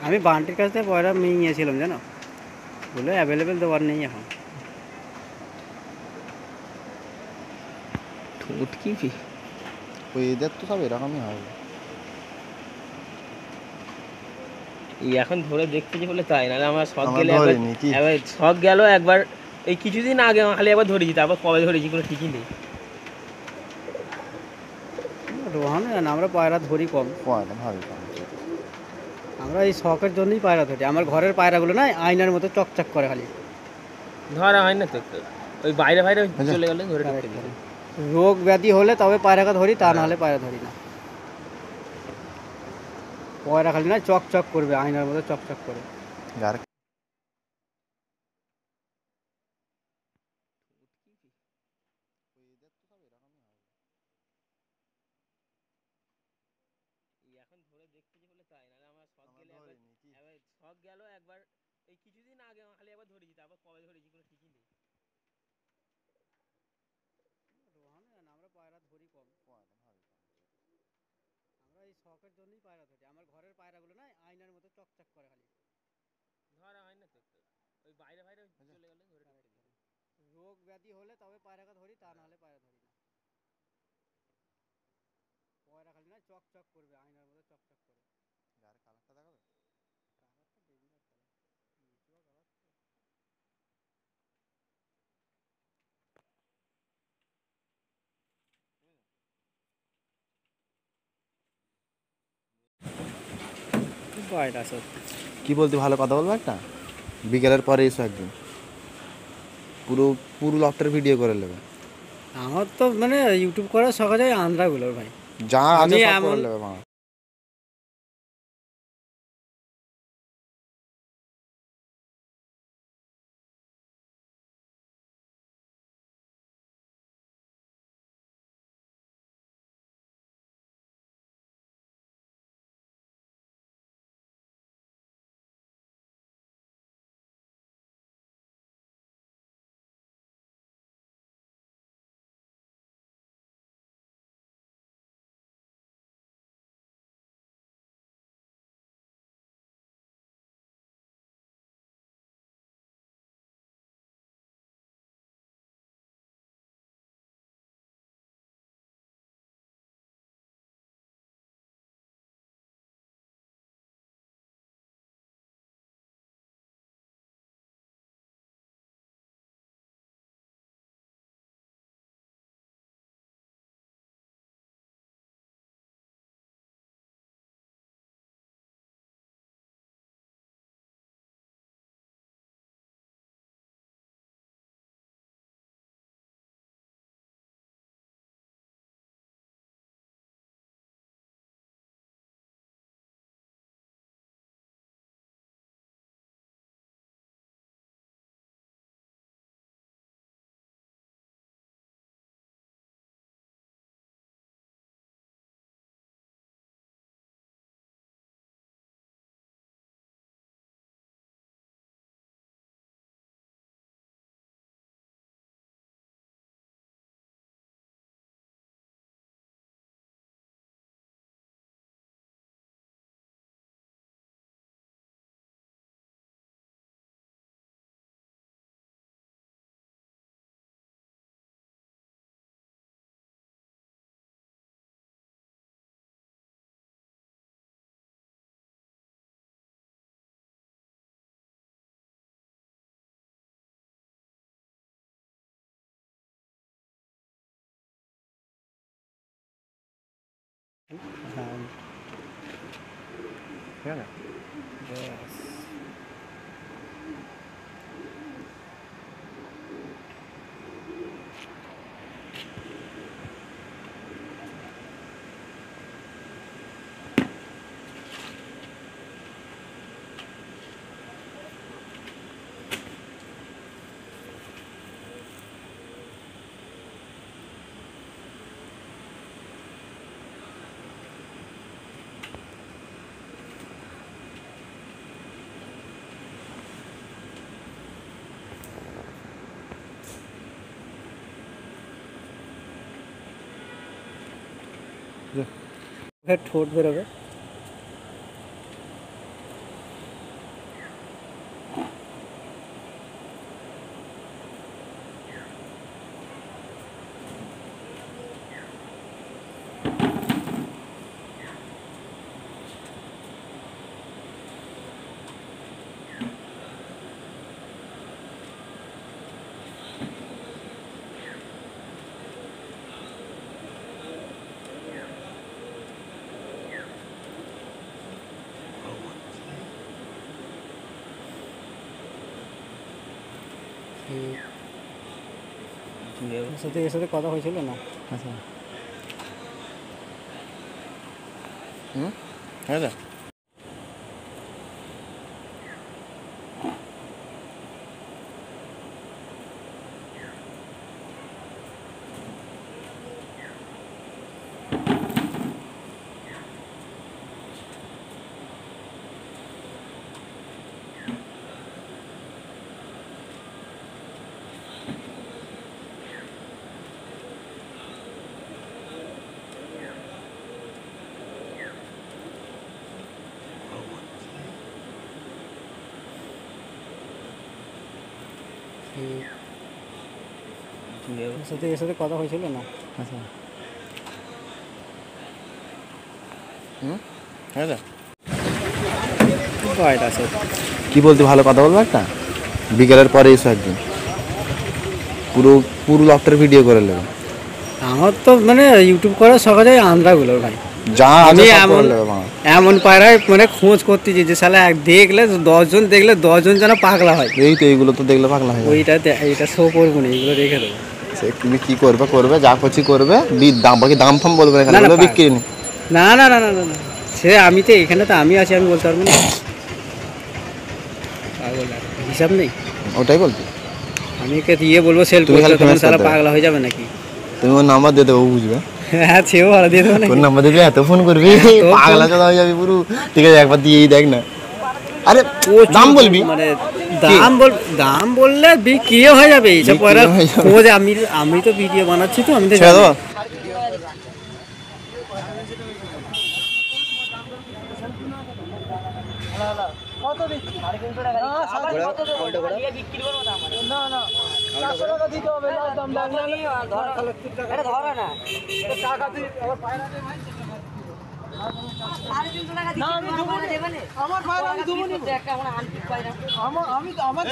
আমি বান্টির কাছ থেকে পয়রা নিয়েছিলাম জানো, বলে অ্যাভেলেবেল দেওয়ার নেই এখন। ঠোঁট কি ওই এদের তো সব এরকমই হবে। এই এখন ধরে দেখতেছি বলে তাই, নাহলে আমার শখ আমরা গেলে ধরিনি কি? একবার শখ গেল একবার। এই কিছুদিন আগে খালি একবার ধরেছি, তারপর কবে ধরেছি কোনো ঠিকই নেই। রোহানো জানো, আমরা পায়রা ধরি কম। পয়লা ভাবে কম। আমরা এই শখের জন্যই পায়রা ধরি। আমার ঘরের পায়রাগুলো না আয়নার মতো চকচক করে খালি। ধরা হয় না তো একটু, ওই বাইরে বাইরে আচ্ছা। চলে গেলে ধরে ঢুকতে Correct, দিই। correct। রোগ ব্যাধি হলে তবে পায়রাকে ধরি, তা নাহলে পায়রা ধরি না। পয়রা খালি না চকচক করবে, আয়নার মতো চকচক করে। গার এখন ধরে দেখতেছি বলে তাই, নাহলে আমার শখ গেলে একবার শখ গেল একবার। এই কিছুদিন আগে খালি একবার ধরেছি, তারপর কবে ধরেছি কোনো ঠিকই নেই। রোহানো জানো, আমরা পায়রা ধরি কম। আমরা এই শখের জন্যই পায়রা ধরি। আমার ঘরের পায়রাগুলো না আয়নার মতো চকচক করে খালি। ধরা হয় না তো একটু, ওই বাইরে বাইরে চলে গেলে ধরে ঢুকতে Correct, দিই। correct। রোগ ব্যাধি হলে তবে পায়রাকে ধরি, তা নাহলে পায়রা ধরি না। পয়রা খালি না চকচক করবে, আয়নার মতো চকচক করে। গার কালারটা দেখাবে? কালারটা ডেঞ্জার কালার, মিচুয়া কালার তো। পায়রা সত্যি। কি বলতে, ভালো কথা বলবো একটা? বিকেলের পরে এসো একদিন, পুরো পুরো লফটের ভিডিও করে নেবে। আমার তো মানে ইউটিউব করার শখ আছে আন্ধ্রাগুলোর ভাই। যা আছে আমি সব এমন করে নেবে মা। হ্যাঁ, ঠিক আছে। ব্যাস। ঠোঁট বেরোবে। এর সাথে কথা হয়েছিল না? আচ্ছা হ্যাঁ দাদা এর সাথে কথা হয়েছিল না? আচ্ছা হ্যাঁ দাদা কি বলতে ভালো কথা বলবো একটা বিকেলের পরে এসো একদিন পুরো পুরো লকটার ভিডিও করে নেবে আমার তো মানে ইউটিউব করার শখ আছে আন্ধ্রাগুলো ভাই। যা আমি আছে সব এমন করে নেবে বাবা। এমন পায়রায় মানে খোঁজ করতেছি যে শালা দেখলে 10 জন দেখলে 10 জন যেন পাগলা হয়। এই তো এইগুলো তো দেখলে পাগলা হয়ে যাবে। এইটা শো করবো না, এগুলো রেখে দেবো। সে তুমি কি করবে করবে যা করছি করবে দাম বাকি দাম ফাম বলবে না না, না, এখানে বিক্রি নেই না না না না না না। সে আমি তো এখানে তো আমি আছি, আমি বলতে পারবো না। পাগল আর হিসাব নেই। ওটাই বলছি আমি একে দিয়ে বলবো সেল তুমি করতে, খালি তখন ফেমাস শালা করে দেবে। পাগলা হয়ে যাবে নাকি? তুমি ওর নাম্বার দিয়ে দেবো বুঝবে হ্যাঁ, সেও ভালো দিয়ে দেবো নাকি? তোর নাম্বার দিলে এত ফোন করবি তো পাগলা চলা হয়ে যাবি পুরো। ঠিক আছে একবার দিয়েই দেখ না। আরে দাম বলবি মানে দাম বললে বিক্রি হয়ে যাবে। এইসব বিক্রি পয়রা হয়ে যাবে। খোঁজ আমি তো ভিডিও বানাচ্ছি, তো আমি তো ছেড়ে জানি। দেবো আমার